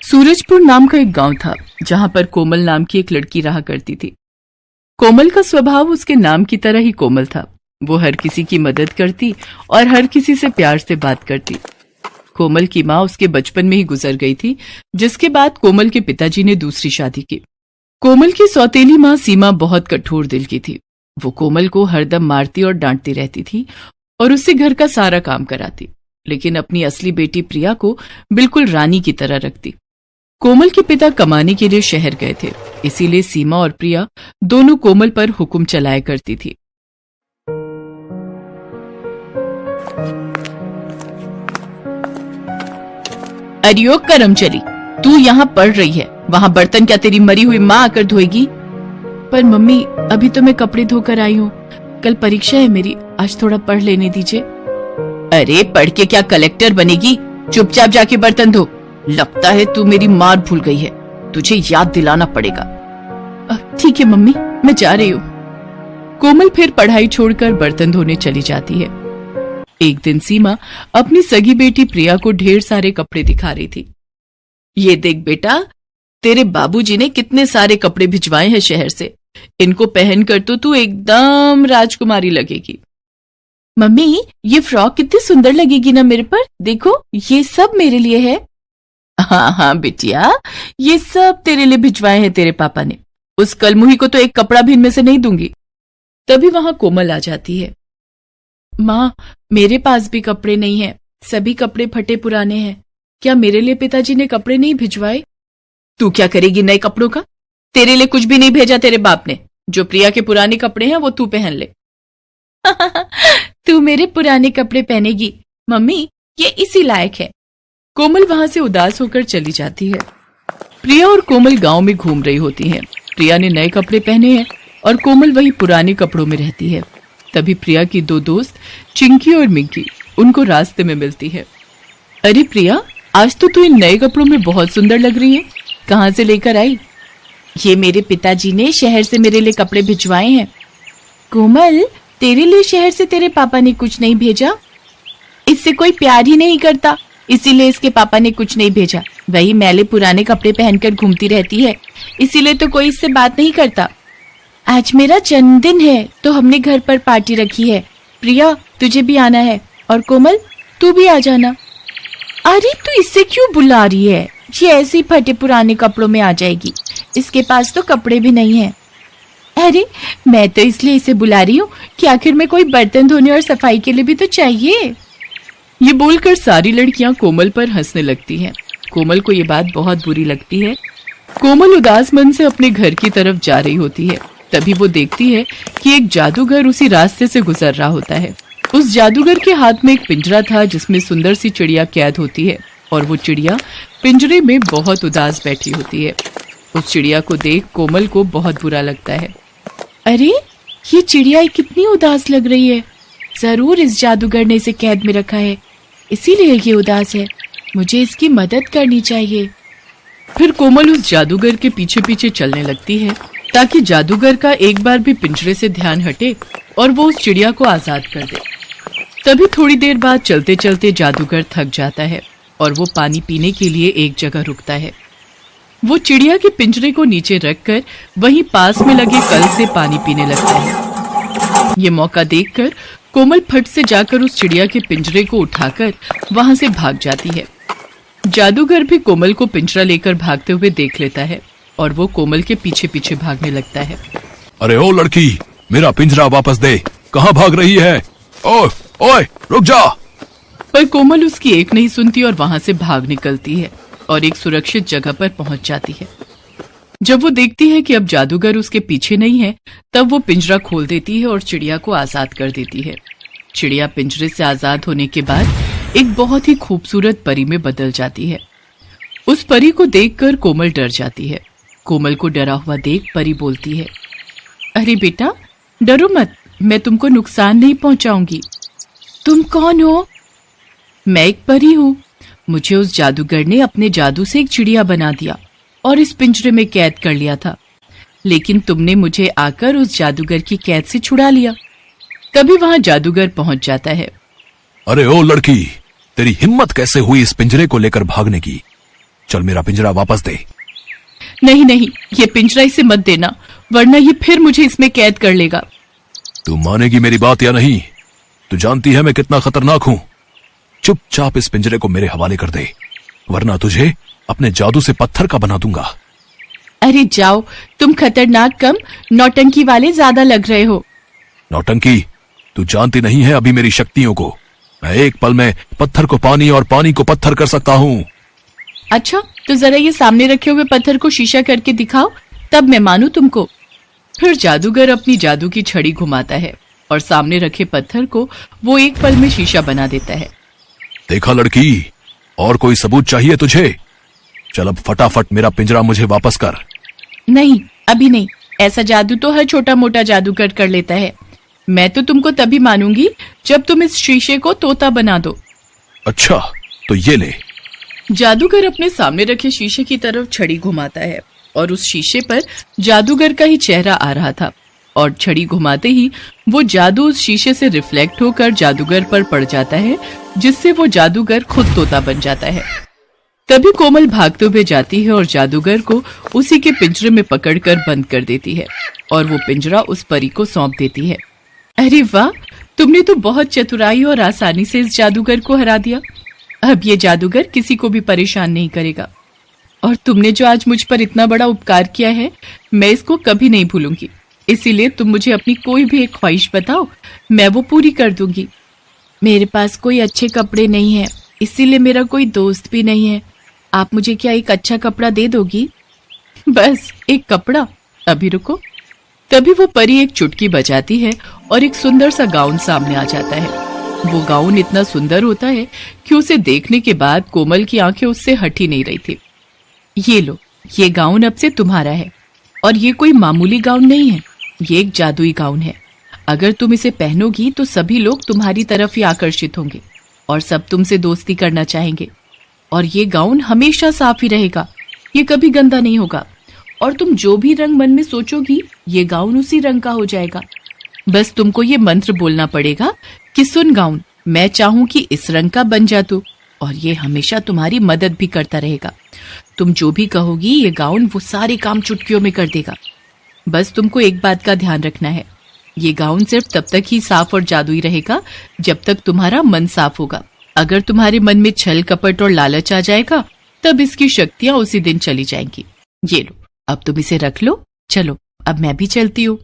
सूरजपुर नाम का एक गांव था जहां पर कोमल नाम की एक लड़की रहा करती थी। कोमल का स्वभाव उसके नाम की तरह ही कोमल था। वो हर किसी की मदद करती और हर किसी से प्यार से बात करती। कोमल की माँ उसके बचपन में ही गुजर गई थी, जिसके बाद कोमल के पिताजी ने दूसरी शादी की। कोमल की सौतेली माँ सीमा बहुत कठोर दिल की थी। वो कोमल को हरदम मारती और डांटती रहती थी और उससे घर का सारा काम कराती, लेकिन अपनी असली बेटी प्रिया को बिल्कुल रानी की तरह रखती। कोमल के पिता कमाने के लिए शहर गए थे, इसीलिए सीमा और प्रिया दोनों कोमल पर हुक्म चलाया करती थी। अरे ओ करमचली, तू यहाँ पढ़ रही है, वहाँ बर्तन क्या तेरी मरी हुई माँ आकर धोएगी? पर मम्मी, अभी तो मैं कपड़े धोकर आई हूँ, कल परीक्षा है मेरी, आज थोड़ा पढ़ लेने दीजिए। अरे पढ़ के क्या कलेक्टर बनेगी? चुपचाप जाके बर्तन धो। लगता है तू मेरी मार भूल गई है, तुझे याद दिलाना पड़ेगा। ठीक है मम्मी, मैं जा रही हूँ। कोमल फिर पढ़ाई छोड़कर बर्तन धोने चली जाती है। एक दिन सीमा अपनी सगी बेटी प्रिया को ढेर सारे कपड़े दिखा रही थी। ये देख बेटा, तेरे बाबूजी ने कितने सारे कपड़े भिजवाए हैं शहर से, इनको पहनकर तो तू एकदम राजकुमारी लगेगी। मम्मी, ये फ्रॉक कितनी सुंदर लगेगी ना मेरे पर, देखो ये सब मेरे लिए है। हाँ हाँ बिटिया, ये सब तेरे लिए भिजवाए हैं तेरे पापा ने। उस कलमुही को तो एक कपड़ा भी इनमें से नहीं दूंगी। तभी वहां कोमल आ जाती है। माँ, मेरे पास भी कपड़े नहीं है, सभी कपड़े फटे पुराने हैं। क्या मेरे लिए पिताजी ने कपड़े नहीं भिजवाए? तू क्या करेगी नए कपड़ों का? तेरे लिए कुछ भी नहीं भेजा तेरे बाप ने। जो प्रिया के पुराने कपड़े हैं वो तू पहन ले। तू मेरे पुराने कपड़े पहनेगी? मम्मी, ये इसी लायक है। कोमल वहां से उदास होकर चली जाती है। प्रिया और कोमल गांव में घूम रही होती हैं। प्रिया ने नए कपड़े पहने हैं और कोमल वही पुराने कपड़ों में रहती है। तभी प्रिया की दो दोस्त चिंकी और मिंकी उनको रास्ते में मिलती है। अरे प्रिया, आज तो तू इन नए कपड़ों में बहुत सुंदर लग रही है, कहाँ से लेकर आई? ये मेरे पिताजी ने शहर से मेरे लिए कपड़े भिजवाए हैं। कोमल, तेरे लिए शहर से तेरे पापा ने कुछ नहीं भेजा? इससे कोई प्यार ही नहीं करता, इसीलिए इसके पापा ने कुछ नहीं भेजा। वही मैले पुराने कपड़े पहनकर घूमती रहती है, इसीलिए तो कोई इससे बात नहीं करता। आज मेरा जन्मदिन है तो हमने घर पर पार्टी रखी है। प्रिया, तुझे भी आना है, और कोमल तू भी आ जाना। अरे तू इससे क्यों बुला रही है? ये ऐसे ही फटे पुराने कपड़ों में आ जाएगी, इसके पास तो कपड़े भी नहीं है। अरे मैं तो इसलिए इसे बुला रही हूँ कि आखिर में कोई बर्तन धोने और सफाई के लिए भी तो चाहिए। ये बोलकर सारी लड़कियां कोमल पर हंसने लगती हैं। कोमल को ये बात बहुत बुरी लगती है। कोमल उदास मन से अपने घर की तरफ जा रही होती है। तभी वो देखती है कि एक जादूगर उसी रास्ते से गुजर रहा होता है। उस जादूगर के हाथ में एक पिंजरा था जिसमें सुंदर सी चिड़िया कैद होती है, और वो चिड़िया पिंजरे में बहुत उदास बैठी होती है। उस चिड़िया को देख कोमल को बहुत बुरा लगता है। अरे ये चिड़िया कितनी उदास लग रही है, जरूर इस जादूगर ने इसे कैद में रखा है, इसीलिए ये उदास है। मुझे इसकी मदद करनी चाहिए। फिर कोमल उस जादूगर के पीछे पीछे चलने लगती है ताकि जादूगर का एक बार भी पिंजरे से ध्यान हटे और वो उस चिड़िया को आजाद कर दे। तभी थोड़ी देर बाद चलते चलते जादूगर थक जाता है और वो पानी पीने के लिए एक जगह रुकता है। वो चिड़िया के पिंजरे को नीचे रखकर वहीं पास में लगे कल से पानी पीने लगता है। ये मौका देखकर कोमल फट से जाकर उस चिड़िया के पिंजरे को उठाकर वहां से भाग जाती है। जादूगर भी कोमल को पिंजरा लेकर भागते हुए देख लेता है और वो कोमल के पीछे पीछे भागने लगता है। अरे ओ लड़की, मेरा पिंजरा वापस दे, कहाँ भाग रही है? ओए ओए, रुक जा। पर कोमल उसकी एक नहीं सुनती और वहां से भाग निकलती है और एक सुरक्षित जगह पर पहुंच जाती है। जब वो देखती है कि अब जादूगर उसके पीछे नहीं है, तब वो पिंजरा खोल देती है और चिड़िया को आजाद कर देती है। चिड़िया पिंजरे से आजाद होने के बाद एक बहुत ही खूबसूरत परी में बदल जाती है। उस परी को देखकर कोमल डर जाती है। कोमल को डरा हुआ देख परी बोलती है, अरे बेटा डरो मत, मैं तुमको नुकसान नहीं पहुंचाऊंगी। तुम कौन हो? मैं एक परी हूँ। मुझे उस जादूगर ने अपने जादू से एक चिड़िया बना दिया और इस पिंजरे में कैद कर लिया था, लेकिन तुमने मुझे आकर उस जादूगर की कैद से छुड़ा लिया। तभी वहां जादूगर पहुंच जाता है। अरे ओ लड़की, तेरी हिम्मत कैसे हुई इस पिंजरे को लेकर भागने की? चल मेरा पिंजरा वापस दे। नहीं नहीं, ये पिंजरा इसे मत देना, वरना ये फिर मुझे इसमें कैद कर लेगा। तू मानेगी मेरी बात या नहीं? तू जानती है मैं कितना खतरनाक हूँ। चुपचाप इस पिंजरे को मेरे हवाले कर दे, वरना तुझे अपने जादू से पत्थर का बना दूंगा। अरे जाओ, तुम खतरनाक कम, नौटंकी वाले ज्यादा लग रहे हो। नौटंकी? तू जानती नहीं है अभी मेरी शक्तियों को। मैं एक पल में पत्थर को पानी और पानी को पत्थर कर सकता हूँ। अच्छा, तो जरा ये सामने रखे हुए पत्थर को शीशा करके दिखाओ, तब मैं मानू तुमको। फिर जादूगर अपनी जादू की छड़ी घुमाता है और सामने रखे पत्थर को वो एक पल में शीशा बना देता है। देखा लड़की, और कोई सबूत चाहिए तुझे? चल अब फटाफट मेरा पिंजरा मुझे वापस कर। नहीं, अभी नहीं। ऐसा जादू तो हर छोटा मोटा जादूगर कर लेता है। मैं तो तुमको तभी मानूंगी जब तुम इस शीशे को तोता बना दो। अच्छा, तो ये ले। जादूगर अपने सामने रखे शीशे की तरफ छड़ी घुमाता है और उस शीशे पर जादूगर का ही चेहरा आ रहा था, और छड़ी घुमाते ही वो जादू उस शीशे से रिफ्लेक्ट होकर जादूगर पर पड़ जाता है, जिससे वो जादूगर खुद तोता बन जाता है। तभी कोमल भागते हुए जाती है और जादूगर को उसी के पिंजरे में पकड़कर बंद कर देती है और वो पिंजरा उस परी को सौंप देती है। अरे वाह, तुमने तो बहुत चतुराई और आसानी से इस जादूगर को हरा दिया। अब ये जादूगर किसी को भी परेशान नहीं करेगा, और तुमने जो आज मुझ पर इतना बड़ा उपकार किया है, मैं इसको कभी नहीं भूलूंगी। इसीलिए तुम मुझे अपनी कोई भी एक ख्वाहिश बताओ, मैं वो पूरी कर दूंगी। मेरे पास कोई अच्छे कपड़े नहीं है, इसीलिए मेरा कोई दोस्त भी नहीं है। आप मुझे क्या एक अच्छा कपड़ा दे दोगी? बस एक कपड़ा? अभी रुको। तभी वो परी एक चुटकी बजाती है और एक सुंदर सा गाउन सामने आ जाता है। वो गाउन इतना सुंदर होता है कि उसे देखने के बाद कोमल की आंखें उससे हट ही नहीं रही थी। ये लो, ये गाउन अब से तुम्हारा है, और ये कोई मामूली गाउन नहीं है, ये एक जादुई गाउन है। अगर तुम इसे पहनोगी तो सभी लोग तुम्हारी तरफ ही आकर्षित होंगे और सब तुमसे दोस्ती करना चाहेंगे। और ये गाउन हमेशा साफ ही रहेगा, ये कभी गंदा नहीं होगा, और तुम जो भी रंग मन में सोचोगी ये गाउन उसी रंग का हो जाएगा। बस तुमको ये मंत्र बोलना पड़ेगा कि सुन गाउन, मैं चाहूं कि इस रंग का बन जा तू, और ये हमेशा तुम्हारी मदद भी करता रहेगा। तुम जो भी कहोगी ये गाउन वो सारे काम चुटकियों में कर देगा। बस तुमको एक बात का ध्यान रखना है, ये गाउन सिर्फ तब तक ही साफ और जादुई रहेगा जब तक तुम्हारा मन साफ होगा। अगर तुम्हारे मन में छल कपट और लालच आ जाएगा तब इसकी शक्तियां उसी दिन चली जाएंगी। ये लो, अब तुम इसे रख लो। चलो, अब मैं भी चलती हूँ।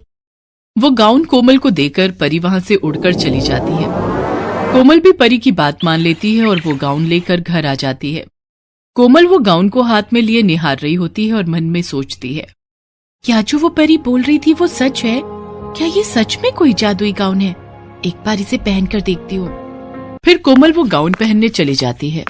वो गाउन कोमल को देकर परी वहां से उड़कर चली जाती है। कोमल भी परी की बात मान लेती है और वो गाउन लेकर घर आ जाती है। कोमल वो गाउन को हाथ में लिए निहार रही होती है और मन में सोचती है, क्या जो वो परी बोल रही थी वो सच है? क्या ये सच में कोई जादुई गाउन है? एक बार इसे पहनकर देखती हूँ। फिर कोमल वो गाउन पहनने चली जाती है।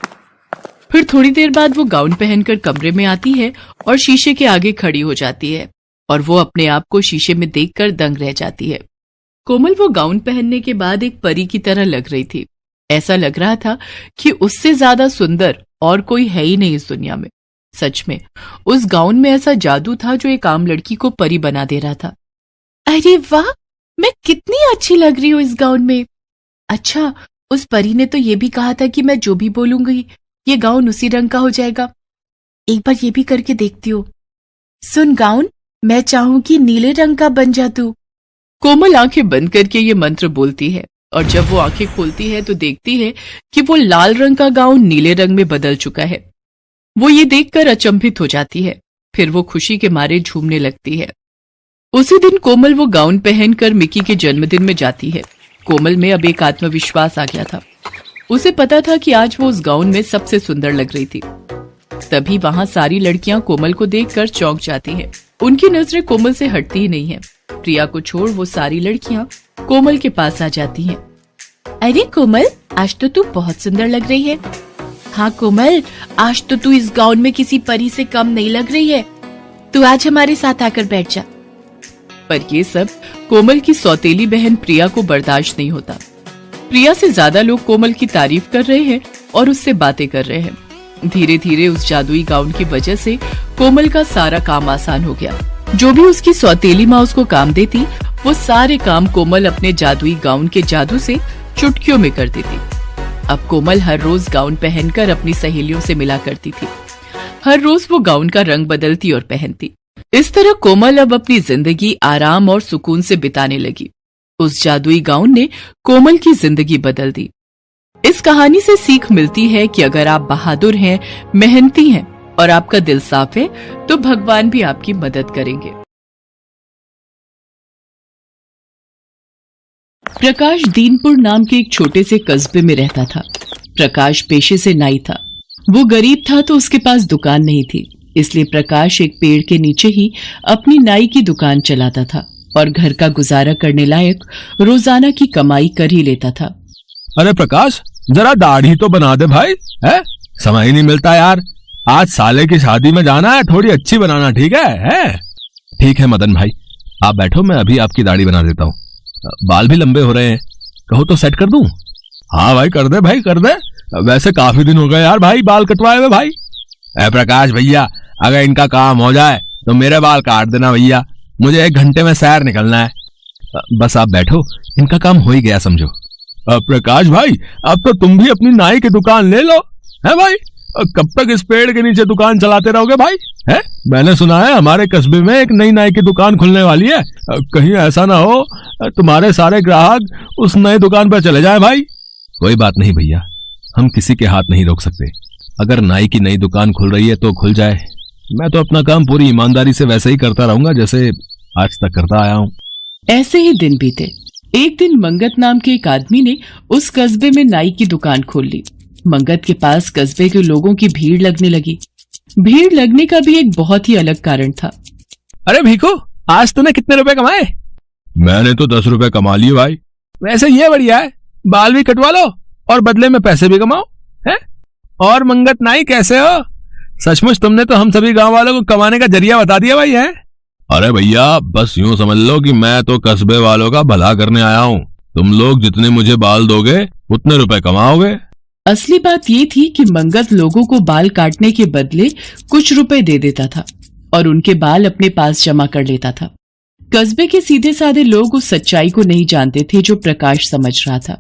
फिर थोड़ी देर बाद वो गाउन पहनकर कमरे में आती है और शीशे के आगे खड़ी हो जाती है, और वो अपने आप को शीशे में देखकर दंग रह जाती है। कोमल वो गाउन पहनने के बाद एक परी की तरह लग रही थी। ऐसा लग रहा था कि उससे ज्यादा सुंदर और कोई है ही नहीं इस दुनिया में। सच में उस गाउन में ऐसा जादू था जो एक आम लड़की को परी बना दे रहा था। अरे वाह, मैं कितनी अच्छी लग रही हूँ इस गाउन में। अच्छा, उस परी ने तो ये भी कहा था कि मैं जो भी बोलूंगी ये गाउन उसी रंग का हो जाएगा। एक बार ये भी करके देखती हूँ। सुन गाउन, मैं चाहूं कि नीले रंग का बन जा तू। कोमल आंखें बंद करके ये मंत्र बोलती है, और जब वो आंखें खोलती है तो देखती है कि वो लाल रंग का गाउन नीले रंग में बदल चुका है। वो ये देखकर अचंभित हो जाती है। फिर वो खुशी के मारे झूमने लगती है। उसी दिन कोमल वो गाउन पहनकर मिकी के जन्मदिन में जाती है। कोमल में अब एक आत्मविश्वास आ गया था। उसे पता था कि आज वो उस गाउन में सबसे सुंदर लग रही थी। तभी वहां सारी लड़कियां कोमल को देखकर चौंक जाती हैं। उनकी नजरें कोमल से हटती ही नहीं है। प्रिया को छोड़ वो सारी लड़कियां कोमल के पास आ जाती हैं। अरे कोमल, आज तो तू बहुत सुंदर लग रही है। हाँ कोमल, आज तो तू इस गाउन में किसी परी से कम नहीं लग रही है। तू आज हमारे साथ आकर बैठ जा। पर ये सब कोमल की सौतेली बहन प्रिया को बर्दाश्त नहीं होता। प्रिया से ज्यादा लोग कोमल की तारीफ कर रहे हैं और उससे बातें कर रहे हैं। धीरे धीरे उस जादुई गाउन की वजह से कोमल का सारा काम आसान हो गया। जो भी उसकी सौतेली माँ उसको काम देती, वो सारे काम कोमल अपने जादुई गाउन के जादू से चुटकियों में कर देती। अब कोमल हर रोज गाउन पहनकर अपनी सहेलियों से मिला करती थी। हर रोज वो गाउन का रंग बदलती और पहनती। इस तरह कोमल अब अपनी जिंदगी आराम और सुकून से बिताने लगी। उस जादुई गाउन ने कोमल की जिंदगी बदल दी। इस कहानी से सीख मिलती है कि अगर आप बहादुर हैं, मेहनती हैं और आपका दिल साफ है तो भगवान भी आपकी मदद करेंगे। प्रकाश दीनपुर नाम के एक छोटे से कस्बे में रहता था। प्रकाश पेशे से नाई था। वो गरीब था तो उसके पास दुकान नहीं थी, इसलिए प्रकाश एक पेड़ के नीचे ही अपनी नाई की दुकान चलाता था और घर का गुजारा करने लायक रोजाना की कमाई कर ही लेता था। अरे प्रकाश, जरा दाढ़ी तो बना दे भाई, है? समय ही नहीं मिलता यार। आज साले की शादी में जाना है, थोड़ी अच्छी बनाना, ठीक है? ठीक है मदन भाई, आप बैठो, मैं अभी आपकी दाढ़ी बना देता हूँ। बाल भी लंबे हो रहे हैं, कहो तो सेट कर दूं? हाँ भाई, कर दे भाई, कर दे। वैसे काफी दिन हो गए यार भाई बाल कटवाए हुए भाई। ए प्रकाश भैया, अगर इनका काम हो जाए तो मेरे बाल काट देना भैया, मुझे 1 घंटे में शहर निकलना है। बस आप बैठो, इनका काम हो ही गया समझो। प्रकाश भाई, अब तो तुम भी अपनी नाई की दुकान ले लो, है भाई? कब तक इस पेड़ के नीचे दुकान चलाते रहोगे भाई, है? मैंने सुना है हमारे कस्बे में एक नई नाई की दुकान खुलने वाली है। कहीं ऐसा ना हो तुम्हारे सारे ग्राहक उस नई दुकान पर चले जाए भाई। कोई बात नहीं भैया, हम किसी के हाथ नहीं रोक सकते। अगर नाई की नई दुकान खुल रही है तो खुल जाए, मैं तो अपना काम पूरी ईमानदारी से वैसे ही करता रहूंगा जैसे आज तक करता आया हूँ। ऐसे ही दिन बीते। एक दिन मंगत नाम के एक आदमी ने उस कस्बे में नाई की दुकान खोल ली। मंगत के पास कस्बे के लोगों की भीड़ लगने लगी। भीड़ लगने का भी एक बहुत ही अलग कारण था। अरे भीखू, आज तूने कितने रुपए कमाए? मैंने तो 10 रुपए कमा लिए भाई। वैसे ये बढ़िया है, बाल भी कटवा लो और बदले में पैसे भी कमाओ, है? और मंगत नाई कैसे हो? सचमुच तुमने तो हम सभी गांव वालों को कमाने का जरिया बता दिया भाई, है? अरे भैया, बस यूं समझ लो कि मैं तो कस्बे वालों का भला करने आया हूँ। तुम लोग जितने मुझे बाल दोगे उतने रुपए कमाओगे। असली बात ये थी कि मंगत लोगों को बाल काटने के बदले कुछ रुपए दे देता था और उनके बाल अपने पास जमा कर लेता था। कस्बे के सीधे साधे लोग उस सच्चाई को नहीं जानते थे जो प्रकाश समझ रहा था।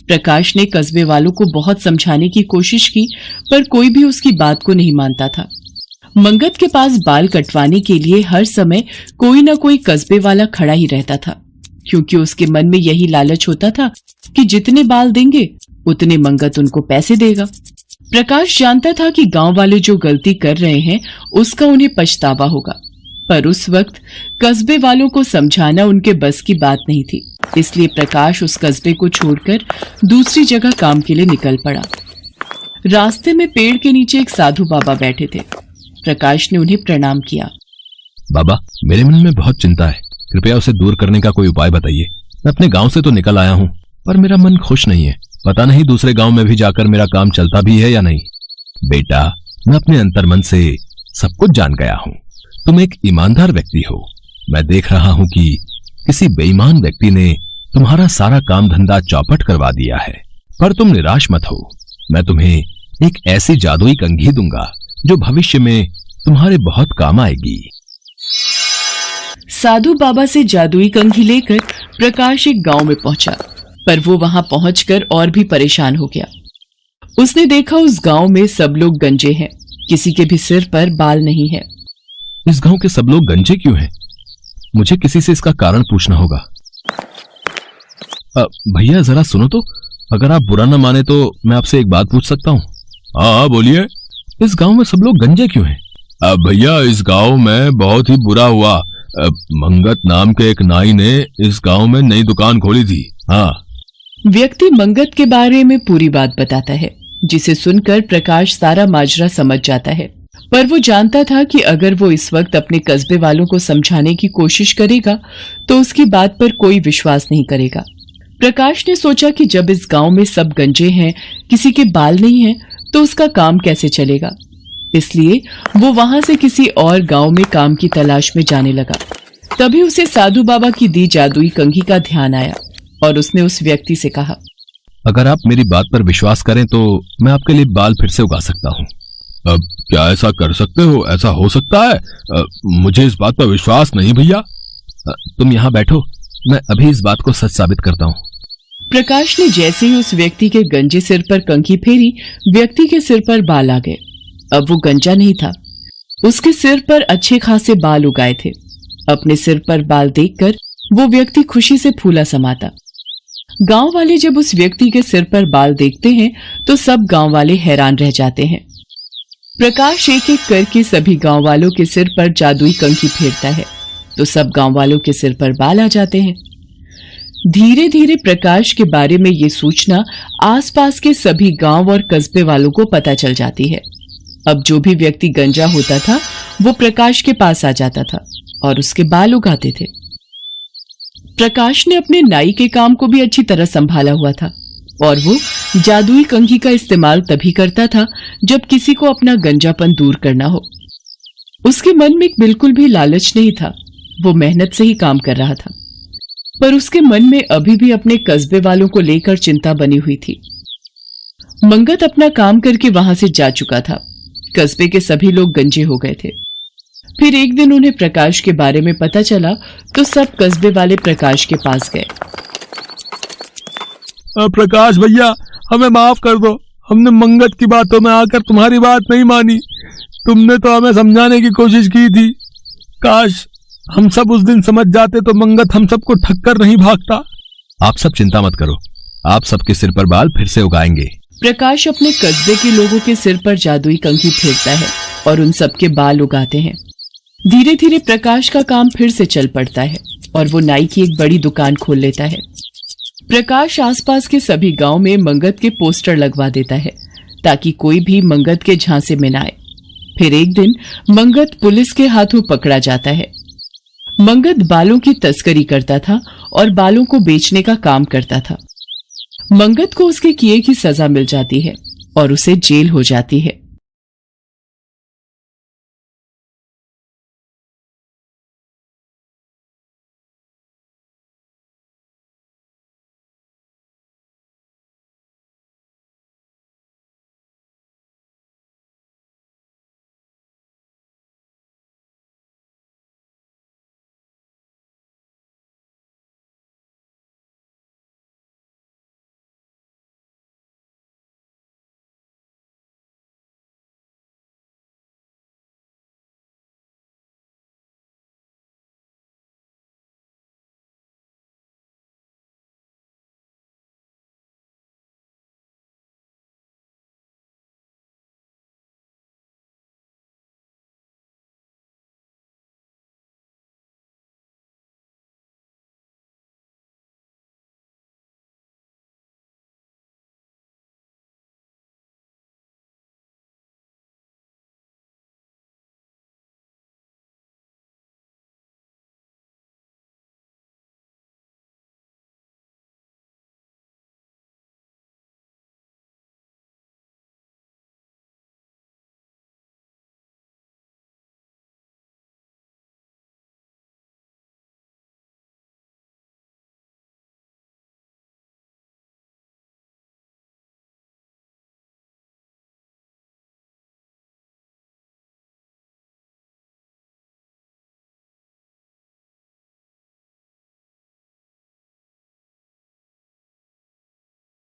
प्रकाश ने कस्बे वालों को बहुत समझाने की कोशिश की, पर कोई भी उसकी बात को नहीं मानता था। मंगत के पास बाल कटवाने के लिए हर समय कोई न कोई कस्बे वाला खड़ा ही रहता था, क्योंकि उसके मन में यही लालच होता था कि जितने बाल देंगे उतने मंगत उनको पैसे देगा। प्रकाश जानता था कि गांव वाले जो गलती कर रहे हैं उसका उन्हें पछतावा होगा, पर उस वक्त कस्बे वालों को समझाना उनके बस की बात नहीं थी। इसलिए प्रकाश उस कस्बे को छोड़कर दूसरी जगह काम के लिए निकल पड़ा। रास्ते में पेड़ के नीचे एक साधु बाबा बैठे थे। प्रकाश ने उन्हें प्रणाम किया। बाबा, मेरे मन में बहुत चिंता है, कृपया उसे दूर करने का कोई उपाय बताइए। मैं अपने गांव से तो निकल आया हूँ, पर मेरा मन खुश नहीं है। पता नहीं दूसरे गांव में भी जाकर मेरा काम चलता भी है या नहीं। बेटा, मैं अपने अंतर्मन से सब कुछ जान गया हूँ। तुम एक ईमानदार व्यक्ति हो। मैं देख रहा हूँ कि किसी बेईमान व्यक्ति ने तुम्हारा सारा काम धंधा चौपट करवा दिया है, पर तुम निराश मत हो। मैं तुम्हें एक ऐसी जादुई कंघी दूंगा जो भविष्य में तुम्हारे बहुत काम आएगी। साधु बाबा से जादुई कंघी लेकर प्रकाश एक गांव में पहुंचा, पर वो वहां पहुंचकर और भी परेशान हो गया। उसने देखा उस गांव में सब लोग गंजे हैं, किसी के भी सिर पर बाल नहीं है। इस गांव के सब लोग गंजे क्यों हैं? मुझे किसी से इसका कारण पूछना होगा। भैया जरा सुनो तो, अगर आप बुरा न माने तो मैं आपसे एक बात पूछ सकता हूँ? हाँ बोलिए। इस गांव में सब लोग गंजे क्यों हैं? भैया, इस गांव में बहुत ही बुरा हुआ। मंगत नाम के एक नाई ने इस गांव में नई दुकान खोली थी। हाँ। व्यक्ति मंगत के बारे में पूरी बात बताता है, जिसे सुनकर प्रकाश सारा माजरा समझ जाता है। पर वो जानता था कि अगर वो इस वक्त अपने कस्बे वालों को समझाने की कोशिश करेगा तो उसकी बात पर कोई विश्वास नहीं करेगा। प्रकाश ने सोचा कि जब इस गांव में सब गंजे हैं, किसी के बाल नहीं हैं, तो उसका काम कैसे चलेगा। इसलिए वो वहां से किसी और गांव में काम की तलाश में जाने लगा। तभी उसे साधु बाबा की दी जादुई कंघी का ध्यान आया और उसने उस व्यक्ति से कहा, अगर आप मेरी बात पर विश्वास करें तो मैं आपके लिए बाल फिर से उगा सकता हूँ। अब क्या ऐसा कर सकते हो? ऐसा हो सकता है? मुझे इस बात पर विश्वास नहीं भैया। तुम यहाँ बैठो, मैं अभी इस बात को सच साबित करता हूँ। प्रकाश ने जैसे ही उस व्यक्ति के गंजे सिर पर कंघी फेरी, व्यक्ति के सिर पर बाल आ गए। अब वो गंजा नहीं था, उसके सिर पर अच्छे खासे बाल उगाए थे। अपने सिर पर बाल देखकर वो व्यक्ति खुशी से फूला समाता। गांव वाले जब उस व्यक्ति के सिर पर बाल देखते हैं तो सब गांव वाले हैरान रह जाते हैं। प्रकाश एक एक करके सभी गांव वालों के सिर पर जादुई कंघी फेरता है तो सब गांव वालों के सिर पर बाल आ जाते हैं। धीरे धीरे प्रकाश के बारे में ये सूचना आसपास के सभी गांव और कस्बे वालों को पता चल जाती है। अब जो भी व्यक्ति गंजा होता था वो प्रकाश के पास आ जाता था और उसके बाल उगाते थे। प्रकाश ने अपने नाई के काम को भी अच्छी तरह संभाला हुआ था और वो जादुई कंघी का इस्तेमाल तभी करता था जब किसी को अपना गंजापन दूर करना हो। उसके मन में बिल्कुल भी लालच नहीं था, वो मेहनत से ही काम कर रहा था। पर उसके मन में अभी भी अपने कस्बे वालों को लेकर चिंता बनी हुई थी। मंगत अपना काम करके वहां से जा चुका था। कस्बे के सभी लोग गंजे हो गए थे। फिर एक दिन उन्हें प्रकाश के बारे में पता चला तो सब कस्बे वाले प्रकाश के पास गए। प्रकाश भैया, हमें माफ कर दो, हमने मंगत की बातों में आकर तुम्हारी बात नहीं मानी। तुमने तो हमें समझाने की कोशिश की थी। काश हम सब उस दिन समझ जाते तो मंगत हम सबको ठक्कर नहीं भागता। आप सब चिंता मत करो, आप सबके सिर पर बाल फिर से उगाएंगे। प्रकाश अपने कस्बे के लोगों के सिर पर जादुई कंघी फेरता है और उन सबके बाल उगाते हैं। धीरे धीरे प्रकाश का काम फिर से चल पड़ता है और वो नाई की एक बड़ी दुकान खोल लेता है। प्रकाश आसपास के सभी गांव में मंगत के पोस्टर लगवा देता है ताकि कोई भी मंगत के झांसे में न आए। फिर एक दिन मंगत पुलिस के हाथों पकड़ा जाता है। मंगत बालों की तस्करी करता था और बालों को बेचने का काम करता था। मंगत को उसके किए की सजा मिल जाती है और उसे जेल हो जाती है।